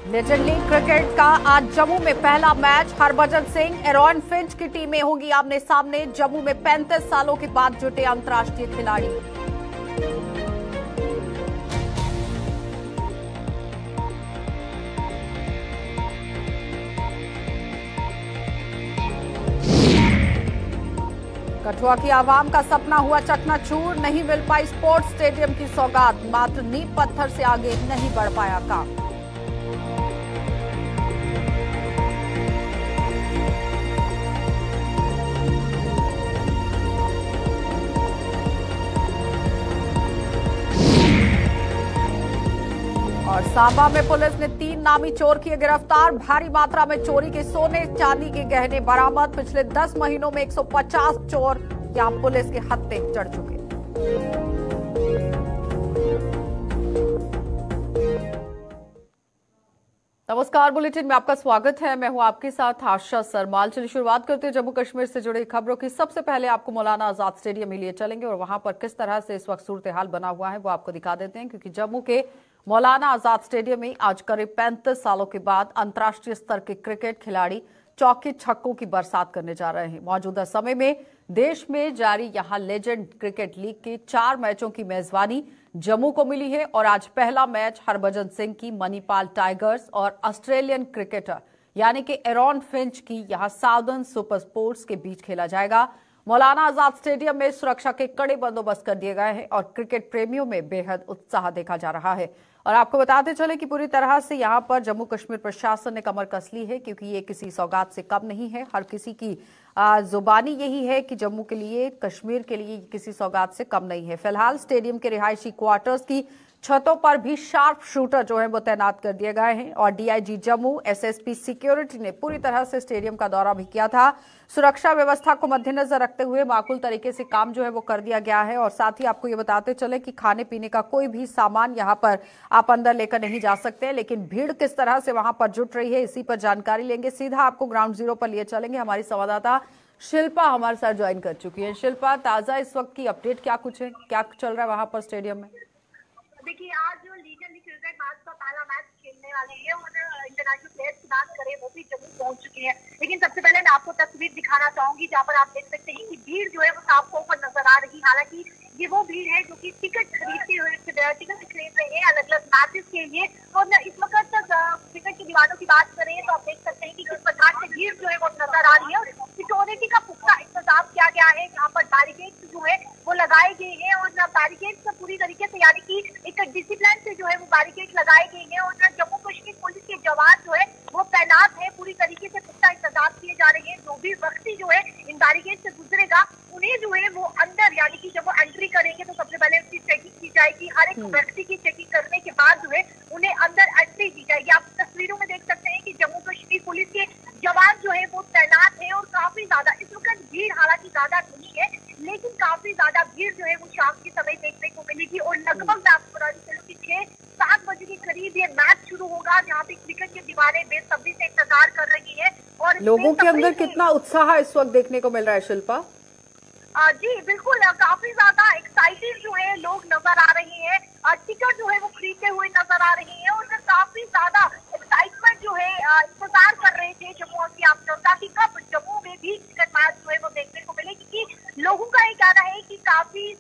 Legend league cricket का आज जम्मू में पहला match. Harbhajan Singh, Aaron Finch की टीमें होंगी आमने सामने। जम्मू में 35 सालों के बाद जुटे अंतर्राष्ट्रीय खिलाड़ी। कठुआ की आवाम का सपना हुआ चकनाचूर। नहीं मिल पाई स्पोर्ट्स स्टेडियम की सौगात। मात्र नींव पत्थर से आगे नहीं बढ़ पाया काम। और सांबा में पुलिस ने 3 नामी चोर किए गिरफ्तार। भारी मात्रा में चोरी के सोने चांदी के गहने बरामद। पिछले 10 महीनों में 150 चोर यहां पुलिस के हत्थे चढ़ चुके। नमस्कार, बुलेटिन में आपका स्वागत है। मैं हूं आपके साथ आशा सरमाल। चलिए शुरुआत करते हैं जम्मू कश्मीर से जुड़ी खबरों की। सबसे पहले आपको मौलाना आजाद स्टेडियम ही लिए चलेंगे और वहां पर किस तरह से इस वक्त सूरत हाल बना हुआ है वो आपको दिखा देते हैं, क्योंकि जम्मू के मौलाना आजाद स्टेडियम में आज करीब 35 सालों के बाद अंतर्राष्ट्रीय स्तर के क्रिकेट खिलाड़ी चौके छक्कों की बरसात करने जा रहे हैं। मौजूदा समय में देश में जारी यहां लेजेंड क्रिकेट लीग के 4 मैचों की मेजबानी जम्मू को मिली है और आज पहला मैच हरभजन सिंह की मणिपाल टाइगर्स और ऑस्ट्रेलियन क्रिकेटर यानी कि एरॉन फिंच की यहां साउदर्न सुपर स्पोर्ट्स के बीच खेला जाएगा। मौलाना आजाद स्टेडियम में सुरक्षा के कड़े बंदोबस्त कर दिए गए हैं और क्रिकेट प्रेमियों में बेहद उत्साह देखा जा रहा है। और आपको बताते चले कि पूरी तरह से यहां पर जम्मू कश्मीर प्रशासन ने कमर कस ली है, क्योंकि ये किसी सौगात से कम नहीं है। हर किसी की जुबानी यही है कि जम्मू के लिए, कश्मीर के लिए किसी सौगात से कम नहीं है। फिलहाल स्टेडियम के रिहायशी क्वार्टर्स की छतों पर भी शार्प शूटर जो है वो तैनात कर दिए गए हैं और डीआईजी जम्मू, एसएसपी सिक्योरिटी ने पूरी तरह से स्टेडियम का दौरा भी किया था। सुरक्षा व्यवस्था को मद्देनजर रखते हुए माकूल तरीके से काम जो है वो कर दिया गया है। और साथ ही आपको ये बताते चले कि खाने पीने का कोई भी सामान यहाँ पर आप अंदर लेकर नहीं जा सकते, लेकिन भीड़ किस तरह से वहां पर जुट रही है इसी पर जानकारी लेंगे। सीधा आपको ग्राउंड जीरो पर लिए चलेंगे। हमारी संवाददाता शिल्पा हमारे साथ ज्वाइन कर चुकी है। शिल्पा, ताजा इस वक्त की अपडेट क्या कुछ है, क्या चल रहा है वहां पर स्टेडियम में? देखिए, आज जो लीजेंड क्रिकेट मैच का पहला मैच खेलने वाले हैं और इंटरनेशनल प्लेयर्स की बात करें वो भी जम्मू पहुंच चुके हैं। लेकिन सबसे पहले मैं आपको तस्वीर दिखाना चाहूंगी जहां पर आप देख सकते हैं कि भीड़ जो है वो साफ तौर पर नजर आ रही। हालांकि ये वो भीड़ है जो कि टिकट खरीदते हुए टिकट खरीद रहे हैं अलग अलग मैचेस के लिए। तो इस वक्त तक टिकट की दीवारों की बात करें तो आप देख सकते हैं कि किस प्रकार से भीड़ जो है वो नजर आ रही है। और सिक्योरिटी का पुख्ता इंतजाम किया गया है। यहाँ पर बैरिकेड्स जो है वो लगाए गए हैं और बैरिकेड्स पूरी तरीके से यानी कि एक डिसिप्लिन से जो है वो बैरिकेड लगाए गए हैं। और जम्मू कश्मीर पुलिस के जवान जो है वो तैनात है। पूरी तरीके से पुख्ता इंतजाम किए जा रहे हैं। जो भी व्यक्ति जो है इन बैरिकेड से गुजरेगा उन्हें जो है वो अंदर यानी कि जब वो एंट्री करेंगे तो सबसे पहले उसकी चेकिंग की जाएगी। हर एक व्यक्ति की चेकिंग करने के बाद जो है उन्हें अंदर एंट्री दी जाएगी। आप तस्वीरों में देख सकते हैं कि जम्मू कश्मीर पुलिस के जवान जो है वो तैनात है और काफी ज्यादा इस वक्त भीड़ हालांकि ज्यादा नहीं है, लेकिन काफी ज्यादा भीड़ जो है वो शाम के समय देखने को मिलेगी। और लगभग मैं आपको बता दूं कि 6-7 बजे के करीब ये मैच शुरू होगा, जहाँ पे क्रिकेट की दीवारें बेसब्री से इंतजार कर रही है। और लोगों के अंदर कितना उत्साह इस वक्त देखने को मिल रहा है शिल्पा? जी बिल्कुल, काफी ज्यादा एक्साइटेड जो है लोग नजर आ रहे हैं। टिकट जो है वो खरीदते हुए नजर आ रहे हैं और काफी ज्यादा एक्साइटमेंट जो है इंतजार कर रहे थे जम्मू की आम जनता की कब जम्मू में भी क्रिकेट मैच जो है वो देखने को मिले। क्योंकि लोगों का ये कहना है कि काफी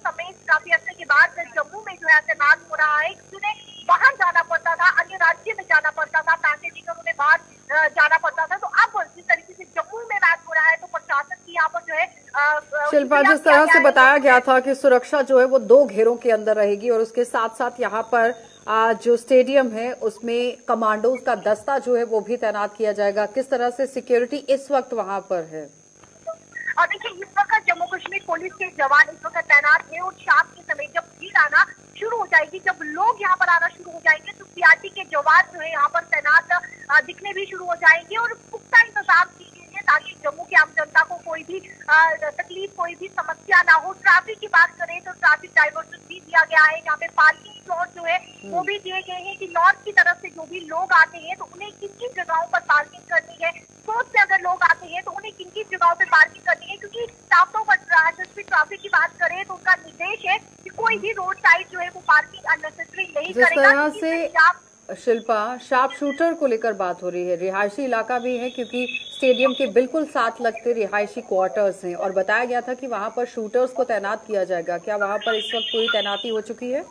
अरसे के बाद जम्मू में जो है तैनात हो रहा है। उन्हें बाहर जाना पड़ता था, अन्य राज्य में जाना पड़ता था, पैसे लेकर उन्हें बाहर जाना पड़ता था। तो अब जिस तरीके से जम्मू में मैच हो रहा है तो प्रशासन की यहाँ पर जो है शिल्पा, जिस तरह से बताया गया था कि सुरक्षा जो है वो 2 घेरों के अंदर रहेगी और उसके साथ साथ यहाँ पर जो स्टेडियम है उसमें कमांडोज का दस्ता जो है वो भी तैनात किया जाएगा। किस तरह से सिक्योरिटी इस वक्त वहां पर है? और देखिए, इस वक्त जम्मू कश्मीर पुलिस के जवान इस वक्त तैनात है और शाम के समय जब भीड़ आना शुरू हो जाएगी, जब लोग यहाँ पर आना शुरू हो जाएंगे तो सीआरपी के जवान जो है यहाँ पर तैनात दिखने भी शुरू हो जाएंगे। और पुख्ता इंतजाम किए गए हैं ताकि जम्मू की आम जनता को कोई भी तकलीफ, कोई भी समस्या ना हो। ट्रैफिक की बात करें तो ट्रैफिक डाइवर्जन भी दिया गया है। यहाँ पे पार्किंग स्लॉट जो है वो भी दिए गए हैं कि नॉर्थ की तरफ से जो भी लोग आते हैं तो उन्हें किन किन जगहों पर पार्किंग करनी है। साउथ से अगर लोग आते हैं तो उन्हें किन किन जगहों पर पार्किंग करनी है, क्योंकि साफ तौर पर ट्रैफिक की बात करें तो उनका निर्देश है कि कोई भी रोड साइड जो है वो पार्किंग अननेसेसरी नहीं जिस करेगा। तरह से शिल्पा, शार्प शूटर को लेकर बात हो रही है, रिहायशी इलाका भी है क्योंकि स्टेडियम के बिल्कुल साथ लगते रिहायशी क्वार्टर्स हैं और बताया गया था कि वहां पर शूटर्स को तैनात किया जाएगा। क्या वहां पर इस वक्त पूरी तैनाती हो चुकी है?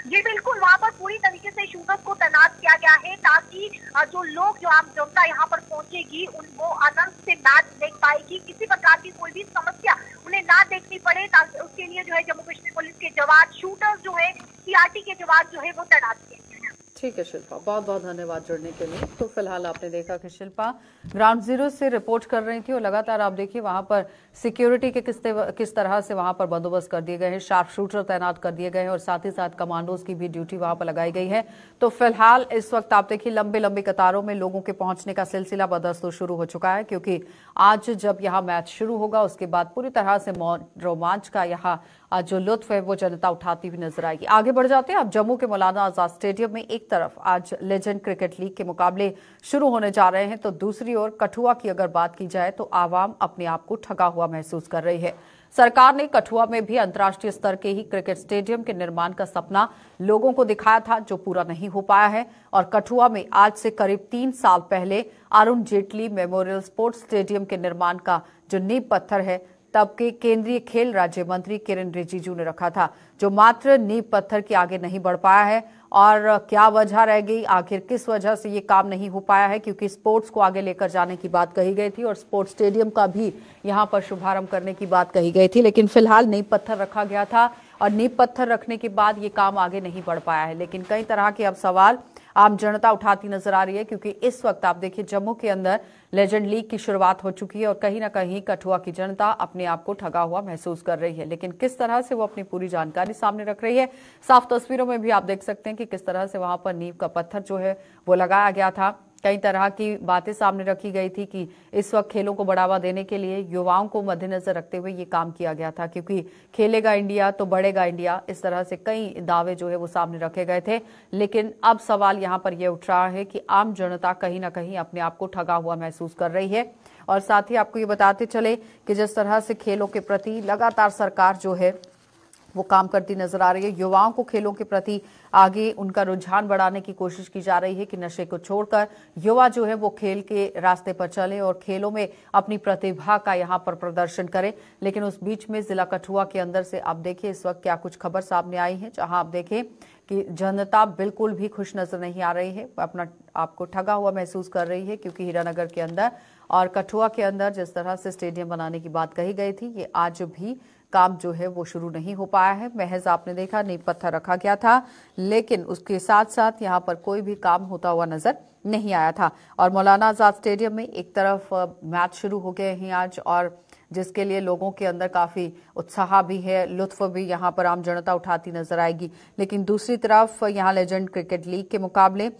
जी बिल्कुल, वहाँ पर पूरी तरीके से शूटर्स को तैनात किया गया है ताकि जो आम जनता यहाँ पर पहुंचेगी वो आनंद से मैच देख पाएगी, किसी प्रकार की कोई भी समस्या उन्हें ना देखनी पड़े। ताकि उसके लिए जो है जम्मू कश्मीर पुलिस के जवान, शूटर्स जो है, सीआरटी के जवान जो है वो तैनात किए गए हैं। ठीक है शिल्पा, बहुत बहुत धन्यवाद जुड़ने के लिए। तो फिलहाल आपने देखा कि शिल्पा ग्राउंड जीरो से रिपोर्ट कर रही थी और लगातार आप देखिए वहां पर सिक्योरिटी के किस तरह से वहां पर बंदोबस्त कर दिए गए हैं, शार्प शूटर तैनात कर दिए गए हैं और साथ ही साथ कमांडोज की भी ड्यूटी वहां पर लगाई गई है। तो फिलहाल इस वक्त आप देखिए लंबे लंबी कतारों में लोगों के पहुंचने का सिलसिला बदस्तूर शुरू हो चुका है क्योंकि आज जब यहाँ मैच शुरू होगा उसके बाद पूरी तरह से रोमांच का यहाँ जो लुत्फ है वो जनता उठाती हुई नजर आएगी। आगे बढ़ जाते हैं अब जम्मू के मौलाना आजाद स्टेडियम में एक तरफ आज लेजेंड क्रिकेट लीग के मुकाबले शुरू होने जा रहे हैं तो दूसरी ओर कठुआ की अगर बात की जाए तो आवाम अपने आप को ठगा हुआ महसूस कर रही है। सरकार ने कठुआ में भी अंतर्राष्ट्रीय स्तर के ही क्रिकेट स्टेडियम के निर्माण का सपना लोगों को दिखाया था जो पूरा नहीं हो पाया है और कठुआ में आज से करीब 3 साल पहले Arun Jaitley memorial sports stadium के निर्माण का जो नींव पत्थर है तब के केंद्रीय खेल राज्य मंत्री किरण रिजिजू ने रखा था, जो मात्र नींव पत्थर के आगे नहीं बढ़ पाया है। और क्या वजह रह गई, आखिर किस वजह से ये काम नहीं हो पाया है? क्योंकि स्पोर्ट्स को आगे लेकर जाने की बात कही गई थी और स्पोर्ट्स स्टेडियम का भी यहाँ पर शुभारंभ करने की बात कही गई थी, लेकिन फिलहाल नींव पत्थर रखा गया था और नींव पत्थर रखने के बाद ये काम आगे नहीं बढ़ पाया है। लेकिन कई तरह के अब सवाल आम जनता उठाती नजर आ रही है क्योंकि इस वक्त आप देखिए जम्मू के अंदर लेजेंड लीग की शुरुआत हो चुकी है और कहीं ना कहीं कठुआ की जनता अपने आप को ठगा हुआ महसूस कर रही है। लेकिन किस तरह से वो अपनी पूरी जानकारी सामने रख रही है, साफ तस्वीरों में भी आप देख सकते हैं कि किस तरह से वहां पर नींव का पत्थर जो है वो लगाया गया था। कई तरह की बातें सामने रखी गई थी कि इस वक्त खेलों को बढ़ावा देने के लिए युवाओं को मद्देनजर रखते हुए ये काम किया गया था क्योंकि खेलेगा इंडिया तो बढ़ेगा इंडिया, इस तरह से कई दावे जो है वो सामने रखे गए थे। लेकिन अब सवाल यहाँ पर यह उठ रहा है कि आम जनता कहीं ना कहीं अपने आप को ठगा हुआ महसूस कर रही है। और साथ ही आपको ये बताते चले कि जिस तरह से खेलों के प्रति लगातार सरकार जो है वो काम करती नजर आ रही है, युवाओं को खेलों के प्रति आगे उनका रुझान बढ़ाने की कोशिश की जा रही है कि नशे को छोड़कर युवा जो है वो खेल के रास्ते पर चले और खेलों में अपनी प्रतिभा का यहाँ पर प्रदर्शन करें। लेकिन उस बीच में जिला कठुआ के अंदर से आप देखिए इस वक्त क्या कुछ खबर सामने आई है, जहां आप देखें कि जनता बिल्कुल भी खुश नजर नहीं आ रही है, अपना आपको ठगा हुआ महसूस कर रही है क्योंकि हीरानगर के अंदर और कठुआ के अंदर जिस तरह से स्टेडियम बनाने की बात कही गई थी ये आज भी काम जो है वो शुरू नहीं हो पाया है। महज आपने देखा नींव पत्थर रखा गया था लेकिन उसके साथ साथ यहाँ पर कोई भी काम होता हुआ नजर नहीं आया था। और मौलाना आजाद स्टेडियम में एक तरफ मैच शुरू हो गए हैं आज और जिसके लिए लोगों के अंदर काफी उत्साह भी है, लुत्फ भी यहाँ पर आम जनता उठाती नजर आएगी। लेकिन दूसरी तरफ यहाँ लेजेंड क्रिकेट लीग के मुकाबले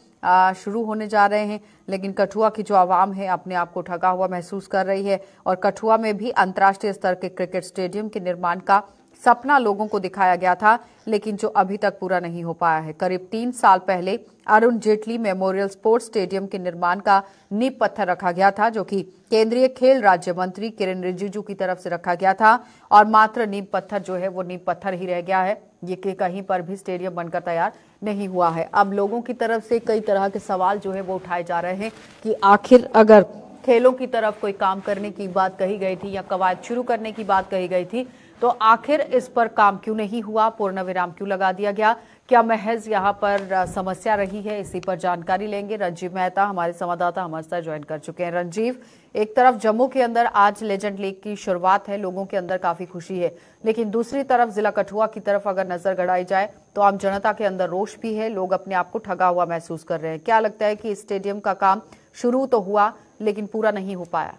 शुरू होने जा रहे हैं, लेकिन कठुआ की जो आवाम है अपने आप को ठगा हुआ महसूस कर रही है और कठुआ में भी अंतर्राष्ट्रीय स्तर के क्रिकेट स्टेडियम के निर्माण का सपना लोगों को दिखाया गया था लेकिन जो अभी तक पूरा नहीं हो पाया है। करीब 3 साल पहले Arun Jaitley memorial sports stadium के निर्माण का नींव पत्थर रखा गया था जो कि केंद्रीय खेल राज्य मंत्री किरण रिजिजू की तरफ से रखा गया था और मात्र नींव पत्थर जो है वो नींव पत्थर ही रह गया है, ये कि कहीं पर भी स्टेडियम बनकर तैयार नहीं हुआ है। अब लोगों की तरफ से कई तरह के सवाल जो है वो उठाए जा रहे हैं कि आखिर अगर खेलों की तरफ कोई काम करने की बात कही गई थी या कवायद शुरू करने की बात कही गई थी तो आखिर इस पर काम क्यों नहीं हुआ, पूर्ण विराम क्यों लगा दिया गया, क्या महज यहाँ पर समस्या रही है? इसी पर जानकारी लेंगे। रंजीव मेहता हमारे संवाददाता हमारे साथ ज्वाइन कर चुके हैं। रंजीव, एक तरफ जम्मू के अंदर आज लेजेंड लीग की शुरुआत है, लोगों के अंदर काफी खुशी है, लेकिन दूसरी तरफ जिला कठुआ की तरफ अगर नजर गड़ाई जाए तो आम जनता के अंदर रोष भी है, लोग अपने आप को ठगा हुआ महसूस कर रहे हैं। क्या लगता है कि स्टेडियम का काम शुरू तो हुआ लेकिन पूरा नहीं हो पाया?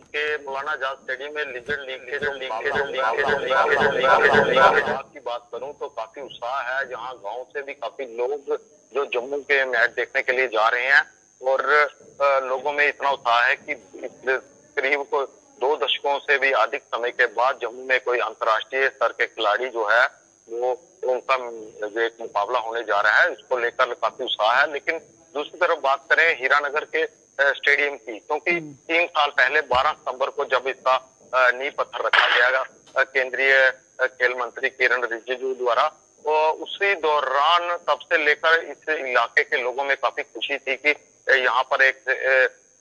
के मौलाना आजाद स्टेडियम में लेजेंड लीग के जो की बात करूं तो काफी उत्साह है, जहां गांव से भी काफी लोग जो जम्मू के मैच देखने के लिए जा रहे हैं और लोगों में इतना उत्साह है कि करीब 2 दशकों से भी अधिक समय के बाद जम्मू में कोई अंतर्राष्ट्रीय स्तर के खिलाड़ी जो है वो उनका एक मुकाबला होने जा रहा है, इसको लेकर काफी उत्साह है। लेकिन दूसरी तरफ बात करें हीरानगर के स्टेडियम की, क्योंकि 3 साल पहले 12 सितंबर को जब इसका नींव पत्थर रखा गया केंद्रीय खेल मंत्री किरण रिजिजू द्वारा। और उसी दौरान तब से लेकर इस इलाके के लोगों में काफी खुशी थी कि यहाँ पर एक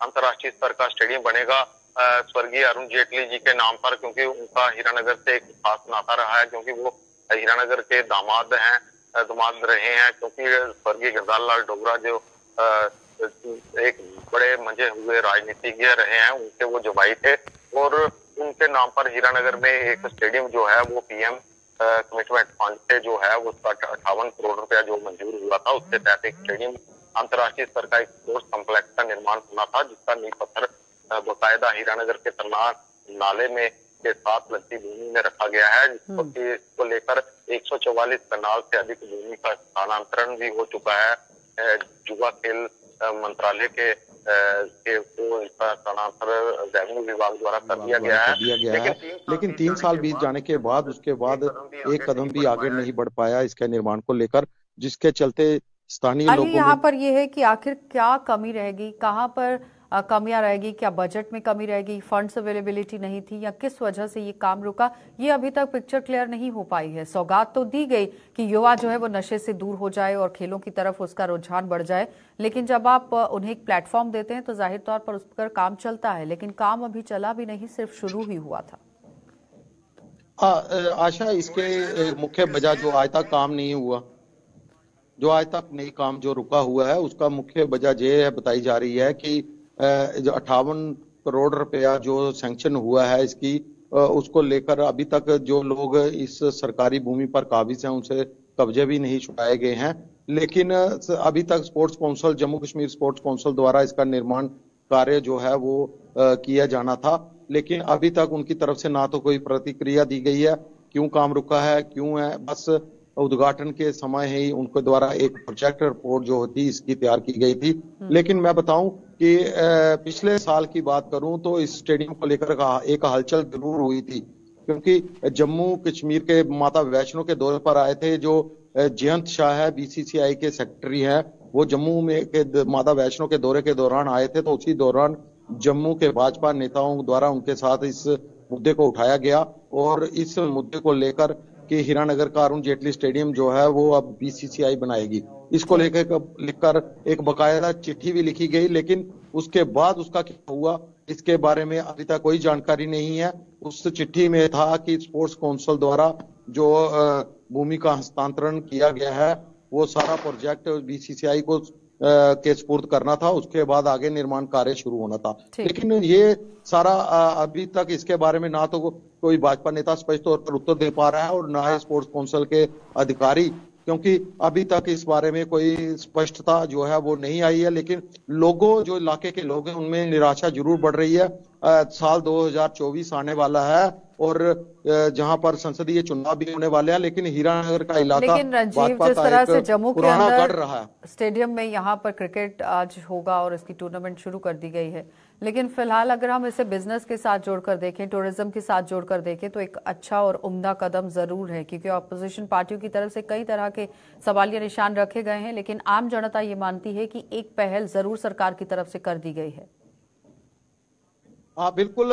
अंतर्राष्ट्रीय स्तर का स्टेडियम बनेगा स्वर्गीय अरुण जेटली जी के नाम पर, क्योंकि उनका हीरानगर से एक खास नाता रहा है, क्योंकि वो हीरानगर के दामाद रहे हैं, क्योंकि स्वर्गीय गिरधार लाल डोगरा जो एक बड़े मंजे हुए राजनीतिज्ञ रहे हैं, उनके वो जवाई थे। और उनके नाम पर हीरानगर में एक स्टेडियम जो है वो पीएम कमिटमेंट फंड से जो है उसका 58 करोड़ रुपया जो मंजूर हुआ था, उसके तहत एक स्टेडियम अंतर्राष्ट्रीय स्तर का एक स्पोर्ट्स कॉम्प्लेक्स का निर्माण होना था, जिसका नींव पत्थर बाकायदा हीरानगर के तरना नाले में के साथ लगती भूमि में रखा गया है, जिसको लेकर 144 कनाल से अधिक भूमि का स्थानांतरण भी हो चुका है। युवा खेल मंत्रालय के इसका स्थानांतरण रेवेन्यू विभाग द्वारा कर दिया गया है। लेकिन 3 साल बीत जाने के बाद उसके बाद एक कदम भी आगे नहीं बढ़ पाया इसके निर्माण को लेकर, जिसके चलते स्थानीय लोगों में यहाँ पर ये है कि आखिर क्या कमी रहेगी, कहाँ पर कमियां रहेगी, क्या बजट में कमी रहेगी, फंड्स अवेलेबिलिटी नहीं थी, या किस वजह से ये काम रुका, ये अभी तक पिक्चर क्लियर नहीं हो पाई है। सौगात तो दी गई कि युवा जो है वो नशे से दूर हो जाए और खेलों की तरफ उसका रुझान बढ़ जाए, लेकिन जब आप उन्हें एक प्लेटफॉर्म देते हैं तो जाहिर तौर पर उस पर काम चलता है, लेकिन काम अभी चला भी नहीं, सिर्फ शुरू ही हुआ था। आशा, इसके मुख्य वजह जो आज तक काम नहीं हुआ, जो आज तक नई काम जो रुका हुआ है, उसका मुख्य वजह ये बताई जा रही है कि जो 58 करोड़ रुपया जो सैंक्शन हुआ है इसकी, उसको लेकर अभी तक जो लोग इस सरकारी भूमि पर काबिज हैं उनसे कब्जे भी नहीं छुड़ाए गए हैं। लेकिन अभी तक sports council, Jammu Kashmir sports council द्वारा इसका निर्माण कार्य जो है वो किया जाना था, लेकिन अभी तक उनकी तरफ से ना तो कोई प्रतिक्रिया दी गई है। क्यों काम रुका है, क्यों है, बस उद्घाटन के समय ही उनके द्वारा एक प्रोजेक्ट रिपोर्ट जो होती इसकी तैयार की गई थी। लेकिन मैं बताऊं कि पिछले साल की बात करूं तो इस स्टेडियम को लेकर एक हलचल जरूर हुई थी, क्योंकि जम्मू कश्मीर के माता वैष्णो के दौरे पर आए थे जो जयंत शाह है, बीसीसीआई के सेक्रेटरी है, वो जम्मू में के माता वैष्णो के दौरे के दौरान आए थे। तो उसी दौरान जम्मू के भाजपा नेताओं द्वारा उनके साथ इस मुद्दे को उठाया गया और इस मुद्दे को लेकर कि हीरानगर का अरुण जेटली स्टेडियम जो है वो अब बीसीसीआई बनाएगी, इसको लेकर एक बकायदा चिट्ठी भी लिखी गई, लेकिन उसके बाद उसका क्या हुआ इसके बारे में अभी तक कोई जानकारी नहीं है। उस चिट्ठी में था कि स्पोर्ट्स काउंसिल द्वारा जो भूमि का हस्तांतरण किया गया है वो सारा प्रोजेक्ट बीसीसीआई को के स्पुर्द करना था, उसके बाद आगे निर्माण कार्य शुरू होना था। लेकिन ये सारा अभी तक इसके बारे में ना तो कोई भाजपा नेता स्पष्ट तौर पर उत्तर दे पा रहा है और ना ही स्पोर्ट्स काउंसिल के अधिकारी, क्योंकि अभी तक इस बारे में कोई स्पष्टता जो है वो नहीं आई है। लेकिन लोगों, जो इलाके के लोग हैं, उनमें निराशा जरूर बढ़ रही है। साल 2024 आने वाला है और जहां पर संसदीय चुनाव भी होने वाले हैं, लेकिन हीरानगर का इलाका, लेकिन रंजीव, जिस तरह से जम्मू के अंदर रहा है स्टेडियम में यहाँ पर क्रिकेट आज होगा और इसकी टूर्नामेंट शुरू कर दी गई है, लेकिन फिलहाल अगर हम इसे बिजनेस के साथ जोड़कर देखें, टूरिज्म के साथ जोड़कर देखें, तो एक अच्छा और उम्दा कदम जरूर है, क्योंकि अपोजिशन पार्टियों की तरफ से कई तरह के सवालिया निशान रखे गए हैं, लेकिन आम जनता ये मानती है कि एक पहल जरूर सरकार की तरफ से कर दी गई है। हाँ बिल्कुल,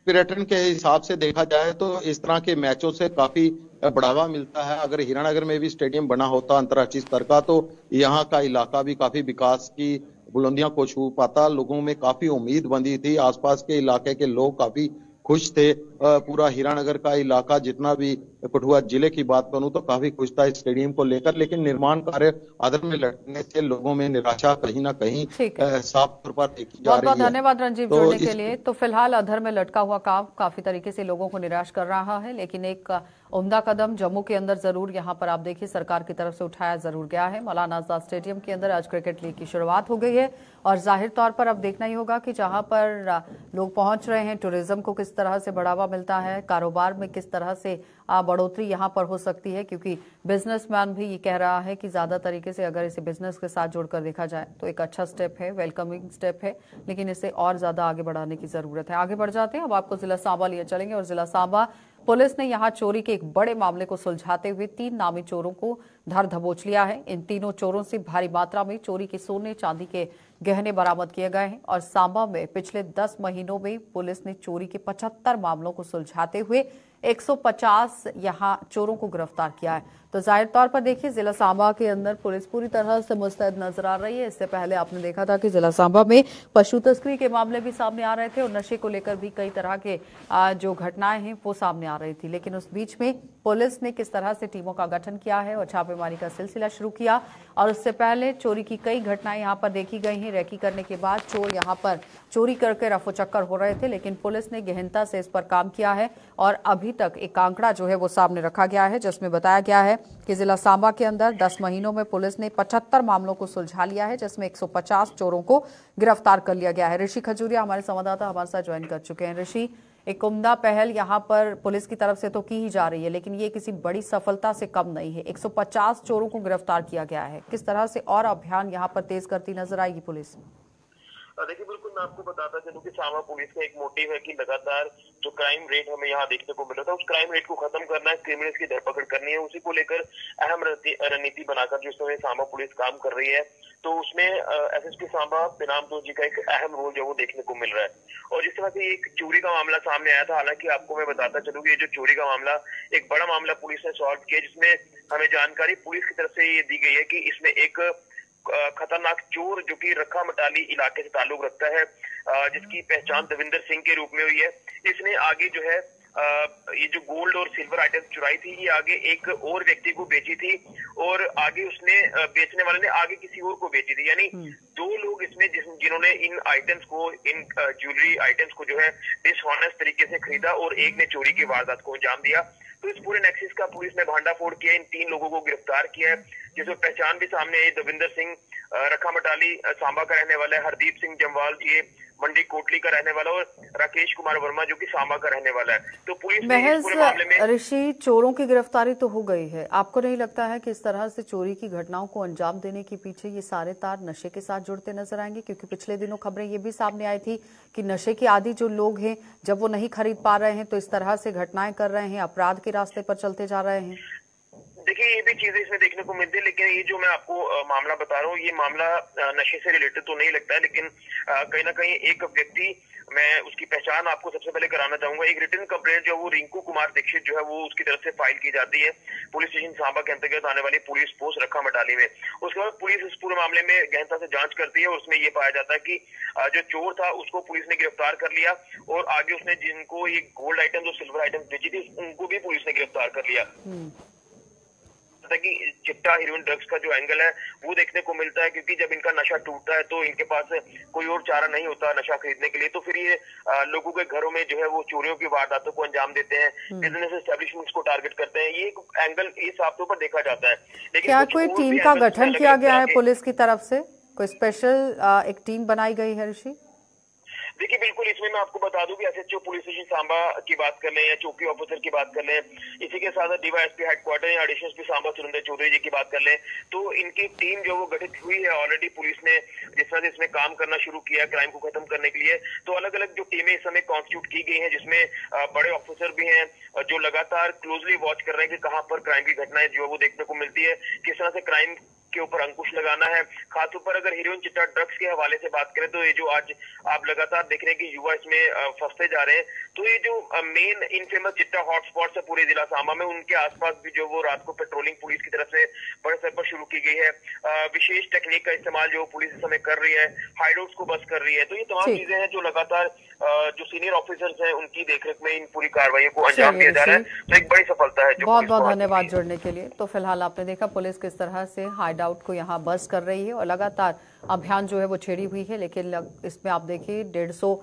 पर्यटन के हिसाब से देखा जाए तो इस तरह के मैचों से काफी बढ़ावा मिलता है। अगर हीरानगर में भी स्टेडियम बना होता अंतर्राष्ट्रीय स्तर का तो यहाँ का इलाका भी काफी विकास की बुलंदियां को छू पाता। लोगों में काफी उम्मीद बंधी थी, आसपास के इलाके के लोग काफी खुश थे। पूरा हीरानगर का इलाका, जितना भी कठुआ जिले की बात करूं तो काफी खुश था इस स्टेडियम को लेकर, लेकिन निर्माण कार्य अधर में लटकने से लोगों में निराशा कहीं ना कहीं साफ तौर पर देखी जा रही है। बहुत धन्यवाद रंजीव जुड़ने के लिए। तो फिलहाल अधर में लटका हुआ काम काफी तरीके से लोगों को निराश कर रहा है, लेकिन एक उम्दा कदम जम्मू के अंदर जरूर यहाँ पर आप देखिए सरकार की तरफ से उठाया जरूर गया है। मौलाना आजाद स्टेडियम के अंदर आज क्रिकेट लीग की शुरुआत हो गई है और जाहिर तौर पर अब देखना ही होगा कि जहां पर लोग पहुंच रहे हैं, टूरिज्म को किस तरह से बढ़ावा मिलता है, कारोबार में किस तरह से बढ़ोतरी यहां पर हो सकती है, क्योंकि बिजनेसमैन भी ये कह रहा है कि ज्यादा तरीके से अगर इसे बिजनेस के साथ जोड़कर देखा जाए तो एक अच्छा स्टेप है, वेलकमिंग स्टेप है, लेकिन इसे और ज्यादा आगे बढ़ाने की जरूरत है। आगे बढ़ जाते हैं, अब आपको जिला सांबा लिए चलेंगे और जिला सांबा पुलिस ने यहां चोरी के एक बड़े मामले को सुलझाते हुए 3 नामी चोरों को धर दबोच लिया है। इन तीनों चोरों से भारी मात्रा में चोरी के सोने चांदी के गहने बरामद किए गए हैं और सांबा में पिछले 10 महीनों में पुलिस ने चोरी के 75 मामलों को सुलझाते हुए 150 यहां चोरों को गिरफ्तार किया है। तो जाहिर तौर पर देखिए, जिला सांबा के अंदर पुलिस पूरी तरह से मुस्तैद नजर आ रही है। इससे पहले आपने देखा था कि जिला सांबा में पशु तस्करी के मामले भी सामने आ रहे थे और नशे को लेकर भी कई तरह के जो घटनाएं हैं वो सामने आ रही थी। लेकिन उस बीच में पुलिस ने किस तरह से टीमों का गठन किया है और छापेमारी का सिलसिला शुरू किया, और उससे पहले चोरी की कई घटनाएं यहाँ पर देखी गई हैं। रेकी करने के बाद चोर यहाँ पर चोरी करके रफो चक्कर हो रहे थे, लेकिन पुलिस ने गहनता से इस पर काम किया है और अभी तक एक आंकड़ा जो है वो सामने रखा गया है, जिसमें बताया गया है कि जिला सांबा के अंदर 10 महीनों में पुलिस ने 75 मामलों को सुलझा लिया है, जिसमें 150 चोरों को गिरफ्तार कर लिया गया है। ऋषि खजूरिया हमारे संवाददाता हमारे साथ ज्वाइन कर चुके हैं। ऋषि, एक उम्दा पहल यहाँ पर पुलिस की तरफ से तो की ही जा रही है, लेकिन ये किसी बड़ी सफलता से कम नहीं है। 150 चोरों को गिरफ्तार किया गया है। किस तरह से और अभियान यहाँ पर तेज करती नजर आएगी पुलिस? देखिए, बिल्कुल मैं आपको बताता चलूं कि सांबा पुलिस का एक मोटिव है कि लगातार जो क्राइम रेट हमें यहाँ देखने को मिला था, उस क्राइम रेट को खत्म करना है, क्रिमिनल्स की धरपकड़ करनी है। उसी को लेकर अहम रणनीति बनाकर जो समय सांबा पुलिस काम कर रही है, तो उसमें एसएसपी सांबा पिनाम दो जी का एक अहम रोल जो वो देखने को मिल रहा है। और जिस तरह से एक चोरी का मामला सामने आया था, हालांकि आपको मैं बताता चलूं कि ये जो चोरी का मामला एक बड़ा मामला पुलिस ने सॉल्व किया, जिसमें हमें जानकारी पुलिस की तरफ से ये दी गई है कि इसमें एक खतरनाक चोर जो कि रखा मटाली इलाके से ताल्लुक रखता है, जिसकी पहचान दविंदर सिंह के रूप में हुई है। इसने आगे जो है ये जो गोल्ड और सिल्वर आइटम चुराई थी, ये आगे एक और व्यक्ति को बेची थी और आगे उसने बेचने वाले ने आगे किसी और को बेची थी। यानी 2 लोग इसमें जिन्होंने इन आइटम्स को, इन ज्वेलरी आइटम्स को जो है डिसऑनेस्ट तरीके से खरीदा और एक ने चोरी की वारदात को अंजाम दिया। तो इस पूरे नेक्सस का पुलिस ने भांडाफोड़ किया, इन 3 लोगों को गिरफ्तार किया है, जिसमें पहचान भी सामने आई। दविंदर सिंह रखा मटाली सांबा का रहने वाला है, हरदीप सिंह जमवाल ये मंडी कोटली का रहने वाला और राकेश कुमार वर्मा जो कि सांबा का रहने वाला है। तो पुलिस ने इस पूरे मामले में ऋषि, चोरों की गिरफ्तारी तो हो गई है, आपको नहीं लगता है कि इस तरह से चोरी की घटनाओं को अंजाम देने के पीछे ये सारे तार नशे के साथ जुड़ते नजर आएंगे? क्योंकि पिछले दिनों खबरें ये भी सामने आई थी कि नशे के आदी जो लोग हैं, जब वो नहीं खरीद पा रहे हैं तो इस तरह से घटनाएं कर रहे हैं, अपराध के रास्ते पर चलते जा रहे हैं। देखिए, ये भी चीजें इसमें देखने को मिलती है, लेकिन ये जो मैं आपको मामला बता रहा हूँ, ये मामला नशे से रिलेटेड तो नहीं लगता है, लेकिन कहीं ना कहीं एक व्यक्ति, मैं उसकी पहचान आपको सबसे पहले कराना चाहूंगा। एक रिटर्न कंप्लेंट जो वो रिंकू कुमार दीक्षित जो है वो उसकी तरफ से फाइल की जाती है पुलिस स्टेशन सांबा के अंतर्गत आने वाली पुलिस पोस्ट रखा मटाली में। उसके बाद पुलिस इस पूरे मामले में गहनता से जांच करती है और उसमें ये पाया जाता है कि जो चोर था उसको पुलिस ने गिरफ्तार कर लिया और आगे उसने जिनको ये गोल्ड आइटम और सिल्वर आइटम बेची थी उनको भी पुलिस ने गिरफ्तार कर लिया। कि चिट्टा हीरोइन ड्रग्स का जो एंगल है वो देखने को मिलता है, क्योंकि जब इनका नशा टूटता है तो इनके पास कोई और चारा नहीं होता नशा खरीदने के लिए, तो फिर ये लोगों के घरों में जो है वो चोरियों की वारदातों को अंजाम देते हैं, बिजनेस एस्टेब्लिशमेंट्स को टारगेट करते हैं। ये एक एंगल इस साफ तौर पर देखा जाता है। लेकिन क्या कोई टीम का गठन किया गया है पुलिस की तरफ से? कोई स्पेशल एक टीम बनाई गई है ऋषि? देखिए, बिल्कुल, इसमें मैं आपको बता दूं कि एसएचओ पुलिस स्टेशन सांबा की बात कर लें या चौकी ऑफिसर की बात कर लें, इसी के साथ डीवाईएसपी हेडक्वार्टर या एडिशनल एसपी सांबा सुरेंद्र चौधरी जी की बात कर लें, तो इनकी टीम जो वो गठित हुई है ऑलरेडी। पुलिस ने जिस तरह से इसमें काम करना शुरू किया क्राइम को खत्म करने के लिए, तो अलग अलग जो टीमें इस समय कॉन्स्टिट्यूट की गई हैं, जिसमें बड़े ऑफिसर भी हैं जो लगातार क्लोजली वॉच कर रहे हैं कि कहाँ पर क्राइम की घटनाएं जो वो देखने को मिलती है, किस तरह से क्राइम के ऊपर अंकुश लगाना है। खासतौर पर अगर हीरोइन चिट्टा ड्रग्स के हवाले से बात करें, तो ये जो आज आप लगातार देख रहे हैं कि युवा इसमें फंसते जा रहे हैं, तो ये जो मेन इनफेमस चिट्टा हॉटस्पॉट्स है पूरे जिला सांबा में, उनके आसपास भी जो वो रात को पेट्रोलिंग पुलिस की तरफ से बड़े स्तर पर शुरू की गई है। विशेष टेक्निक का इस्तेमाल जो पुलिस इस समय कर रही है, हाइडआउट्स को बस कर रही है। तो ये तमाम चीजें हैं जो लगातार जो सीनियर ऑफिसर्स हैं उनकी देखरेख में इन पूरी कार्रवाई को अंजाम दिया जा रहा है। तो एक बड़ी सफलता है। बहुत बहुत धन्यवाद जुड़ने के लिए। तो फिलहाल आपने देखा पुलिस किस तरह से हाइडआउट को यहाँ बस कर रही है और लगातार अभियान जो है वो छेड़ी हुई है, लेकिन इसमें आप देखिए 150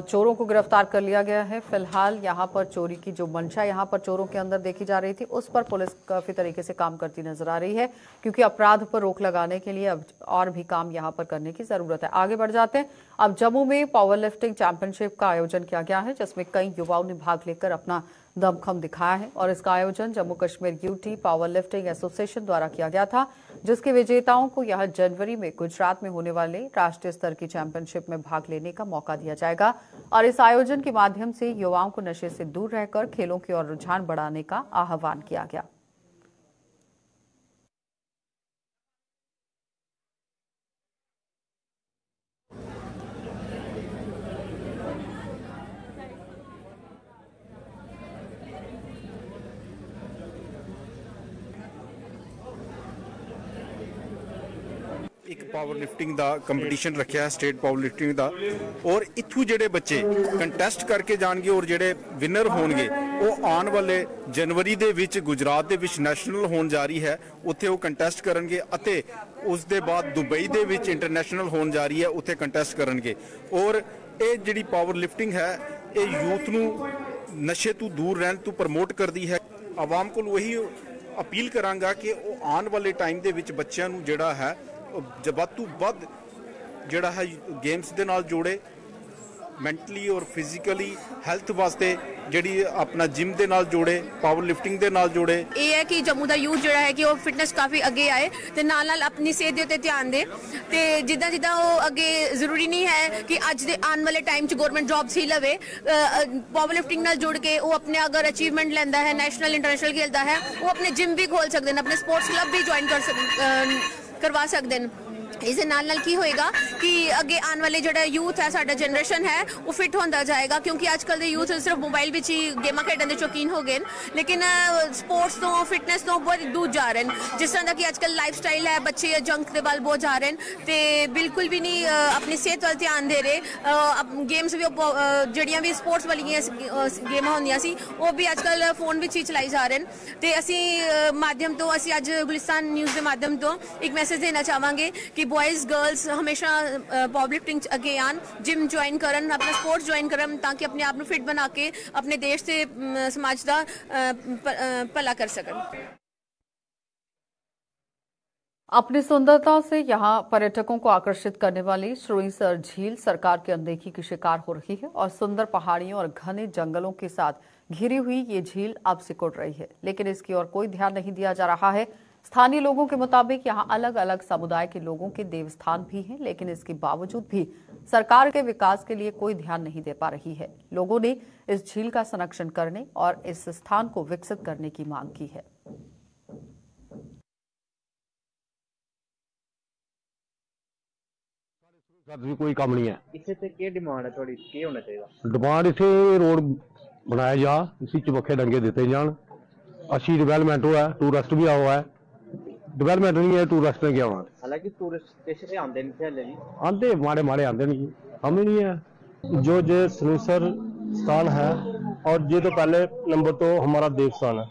चोरों को गिरफ्तार कर लिया गया है। फिलहाल यहाँ पर चोरी की जो मंशा यहाँ पर चोरों के अंदर देखी जा रही थी, उस पर पुलिस काफी तरीके से काम करती नजर आ रही है, क्योंकि अपराध पर रोक लगाने के लिए अब और भी काम यहाँ पर करने की जरूरत है। आगे बढ़ जाते हैं। अब जम्मू में पावर लिफ्टिंग चैंपियनशिप का आयोजन किया गया है, जिसमें कई युवाओं ने भाग लेकर अपना दमखम दिखाया है और इसका आयोजन Jammu Kashmir UT power lifting association द्वारा किया गया था, जिसके विजेताओं को यह जनवरी में गुजरात में होने वाले राष्ट्रीय स्तर की चैंपियनशिप में भाग लेने का मौका दिया जाएगा। और इस आयोजन के माध्यम से युवाओं को नशे से दूर रहकर खेलों की ओर रुझान बढ़ाने का आह्वान किया गया। ਪਾਵਰ ਲਿਫਟਿੰਗ ਦਾ ਕੰਪੀਟੀਸ਼ਨ ਰੱਖਿਆ ਹੈ, ਸਟੇਟ ਪਾਵਰ ਲਿਫਟਿੰਗ ਦਾ, ਔਰ ਇੱਥੋਂ ਜਿਹੜੇ ਬੱਚੇ ਕੰਟੈਸਟ ਕਰਕੇ ਜਾਣਗੇ ਔਰ ਜਿਹੜੇ ਵਿਨਰ ਹੋਣਗੇ ਉਹ ਆਉਣ ਵਾਲੇ ਜਨਵਰੀ ਦੇ ਵਿੱਚ ਗੁਜਰਾਤ ਦੇ ਵਿੱਚ ਨੈਸ਼ਨਲ ਹੋਣ ਜਾ ਰਹੀ ਹੈ, ਉੱਥੇ ਉਹ ਕੰਟੈਸਟ ਕਰਨਗੇ ਅਤੇ ਉਸ ਦੇ ਬਾਅਦ ਦੁਬਈ ਦੇ ਵਿੱਚ ਇੰਟਰਨੈਸ਼ਨਲ ਹੋਣ ਜਾ ਰਹੀ ਹੈ, ਉੱਥੇ ਕੰਟੈਸਟ ਕਰਨਗੇ। ਔਰ ਇਹ ਜਿਹੜੀ ਪਾਵਰ ਲਿਫਟਿੰਗ ਹੈ ਇਹ ਯੂਥ ਨੂੰ ਨਸ਼ੇ ਤੋਂ ਦੂਰ ਰਹਿਣ ਤੋਂ ਪ੍ਰਮੋਟ ਕਰਦੀ ਹੈ। ਆਵਾਮ ਕੋਲ ਉਹੀ ਅਪੀਲ ਕਰਾਂਗਾ ਕਿ ਉਹ ਆਉਣ ਵਾਲੇ ਟਾਈਮ ਦੇ ਵਿੱਚ ਬੱਚਿਆਂ ਨੂੰ ਜਿਹੜਾ ਹੈ ਵੱਧ ਤੋਂ ਵੱਧ ਜਿਹੜਾ ਹੈ ਗੇਮਸ ਦੇ ਨਾਲ ਜੋੜੇ, ਮੈਂਟਲੀ ਔਰ ਫਿਜ਼ੀਕਲੀ ਹੈਲਥ ਵਾਸਤੇ ਜਿਹੜੀ ਆਪਣਾ ਜਿਮ ਦੇ ਨਾਲ ਜੋੜੇ, ਪਾਵਰ ਲਿਫਟਿੰਗ ਦੇ ਨਾਲ ਜੋੜੇ। ਇਹ ਹੈ ਕਿ ਜੰਮੂ ਦਾ ਯੂਥ ਜਿਹੜਾ ਹੈ ਕਿ ਉਹ ਫਿਟਨੈਸ ਕਾਫੀ ਅੱਗੇ ਆਏ ਤੇ ਨਾਲ ਨਾਲ ਆਪਣੀ ਸਿਹਤ ਦੇ ਉੱਤੇ ਧਿਆਨ ਦੇ ਤੇ ਜਿੱਦਾਂ ਜਿੱਦਾਂ ਉਹ ਅੱਗੇ ਜ਼ਰੂਰੀ ਨਹੀਂ ਹੈ ਕਿ ਅੱਜ ਦੇ ਆਉਣ ਵਾਲੇ ਟਾਈਮ 'ਚ ਗਵਰਨਮੈਂਟ ਜੌਬਸ ਹੀ ਲਵੇ, ਪਾਵਰ ਲਿਫਟਿੰਗ ਨਾਲ ਜੁੜ ਕੇ ਉਹ ਆਪਣੇ ਅਗਰ ਅਚੀਵਮੈਂਟ ਲੈਂਦਾ ਹੈ, ਨੈਸ਼ਨਲ ਇੰਟਰਨੈਸ਼ਨਲ ਖੇਲਦਾ ਹੈ, ਉਹ ਆਪਣੇ ਜਿਮ ਵੀ ਖੋਲ ਸਕਦੇ ਨੇ, ਆਪਣੇ ਸਪੋਰਟਸ ਕਲੱਬ ਵੀ ਜੁਆਇਨ ਕਰਵਾ ਸਕਦੇ ਨੇ। ਇਸ ਦੇ ਨਾਲ ਨਾਲ ਕੀ ਹੋਏਗਾ ਕਿ ਅੱਗੇ ਆਉਣ ਵਾਲੇ ਜਿਹੜਾ ਯੂਥ ਹੈ, ਸਾਡਾ ਜਨਰੇਸ਼ਨ ਹੈ, ਉਹ ਫਿਟ ਹੁੰਦਾ ਜਾਏਗਾ ਕਿਉਂਕਿ ਅੱਜ ਕੱਲ੍ਹ ਦੇ ਯੂਥ ਸਿਰਫ ਮੋਬਾਈਲ ਵਿੱਚ ਹੀ ਗੇਮਾਂ ਖੇਡਣ ਦੇ ਸ਼ੌਕੀਨ ਹੋ ਗਏ ਨੇ, ਲੇਕਿਨ ਸਪੋਰਟਸ ਤੋਂ ਫਿਟਨੈਸ ਤੋਂ ਬਹੁਤ ਦੂਰ ਜਾ ਰਹੇ ਨੇ। ਜਿਸ ਤਰ੍ਹਾਂ ਦਾ ਕਿ ਅੱਜ ਕੱਲ੍ਹ ਲਾਈਫ ਸਟਾਈਲ ਹੈ, ਬੱਚੇ ਜੰਕ ਦੇ ਵੱਲ ਬਹੁਤ ਜਾ ਰਹੇ ਨੇ ਤੇ ਬਿਲਕੁਲ ਵੀ ਨਹੀਂ ਆਪਣੀ ਸਿਹਤ ਵੱਲ ਧਿਆਨ ਦੇ ਰਹੇ। ਗੇਮਸ ਵੀ ਜਿਹੜੀਆਂ ਵੀ ਸਪੋਰਟਸ ਵਾਲੀਆਂ ਗੇਮਾਂ ਹੁੰਦੀਆਂ ਸੀ ਉਹ ਵੀ ਅੱਜ ਕੱਲ੍ਹ ਫੋਨ ਵਿੱਚ ਹੀ ਚਲਾਈ ਜਾ ਰਹੇ ਨੇ। ਤੇ ਅਸੀਂ ਮਾਧਿਅਮ ਤੋਂ ਅਸੀਂ ਅੱਜ ਗੁਲਿਸਤਾਨ ਨਿਊਜ਼ ਦੇ ਮਾਧਿਅਮ ਤੋਂ ਇੱਕ ਮੈਸੇਜ ਦੇਣਾ ਚਾਹਾਂਗੇ ਕਿ ਬॉयਜ਼ गर्ल्स हमेशा पावर लिफ्टिंग अगे आन, जिम ज्वाइन करन, अपना स्पोर्ट्स ज्वाइन करन ताकि अपने आप को फिट बना के अपने देश से समाज का भला कर सकन। अपनी सुंदरता से यहाँ पर्यटकों को आकर्षित करने वाली सुरिंसर झील सरकार की अनदेखी की शिकार हो रही है और सुंदर पहाड़ियों और घने जंगलों के साथ घिरी हुई ये झील अब सिकुड़ रही है, लेकिन इसकी ओर कोई ध्यान नहीं दिया जा रहा है। स्थानीय लोगों के मुताबिक यहाँ अलग अलग समुदाय के लोगों के देवस्थान भी हैं, लेकिन इसके बावजूद भी सरकार के विकास के लिए कोई ध्यान नहीं दे पा रही है। लोगों ने इस झील का संरक्षण करने और इस स्थान को विकसित करने की मांग की है। कोई काम नहीं है इसे ते क्या डिमांड है थोड़ी, क्या होना चाहिए डिमांड? इसे रोड बनाया जा, इसी चबखे डंगे देते जान, अच्छी डेवलपमेंट हुआ है, टूरिस्ट भी हुआ है, डेवलपमेंट नहीं है, टूरिस्ट ने क्या होना। हालांकि टूरिस्ट कैसे आते नहीं, आते माड़े माड़े आते नहीं, हम ही नहीं है। जो ये सुरिंसर स्थान है और ये तो पहले नंबर तो हमारा देवस्थान है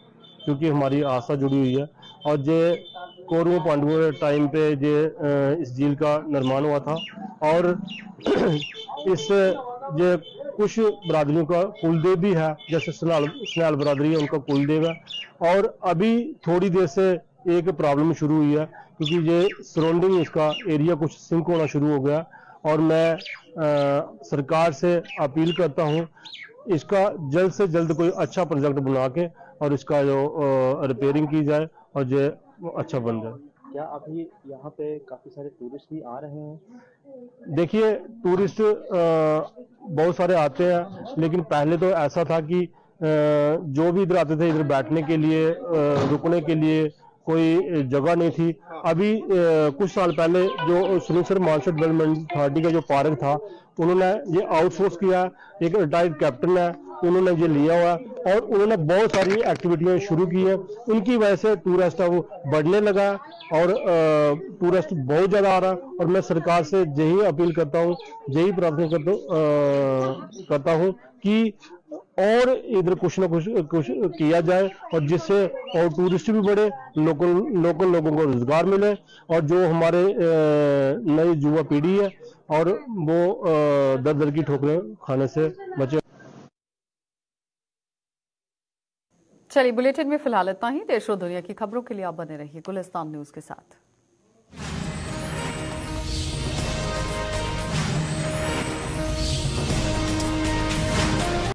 क्योंकि हमारी आस्था जुड़ी हुई है और ये कौरवों पांडवों के टाइम पे ये इस झील का निर्माण हुआ था और इस ये कुछ बरादरियों का कुलदेव भी है, जैसे स्नैल बरादरी है उनका कुलदेव है। और अभी थोड़ी देर से एक प्रॉब्लम शुरू हुई है क्योंकि ये सराउंडिंग इसका एरिया कुछ सिंक होना शुरू हो गया और मैं सरकार से अपील करता हूँ इसका जल्द से जल्द कोई अच्छा प्रोजेक्ट बना के और इसका जो रिपेयरिंग की जाए और ये अच्छा बन जाए। क्या अभी यहाँ पे काफी सारे टूरिस्ट भी आ रहे हैं? देखिए टूरिस्ट बहुत सारे आते हैं, लेकिन पहले तो ऐसा था कि जो भी इधर आते थे इधर बैठने के लिए रुकने के लिए कोई जगह नहीं थी। अभी कुछ साल पहले जो सुरिंसर मानसर डेवलपमेंट अथॉरिटी का जो पार्क था उन्होंने ये आउटसोर्स किया, एक रिटायर्ड कैप्टन है उन्होंने ये लिया हुआ और उन्होंने बहुत सारी एक्टिविटियां शुरू की है। उनकी वजह से टूरिस्ट वो बढ़ने लगा और टूरिस्ट बहुत ज़्यादा आ रहा है और मैं सरकार से यही अपील करता हूँ, यही प्रार्थना करता हूँ कि और इधर कुछ ना कुछ किया जाए और जिससे और टूरिस्ट भी बढ़े, लोकल लोगों को रोजगार मिले और जो हमारे नई युवा पीढ़ी है और वो दर दर की ठोकरें खाने से बचे। चलिए बुलेटिन में फिलहाल इतना ही। देश और दुनिया की खबरों के लिए आप बने रहिए गुलिस्तान न्यूज के साथ।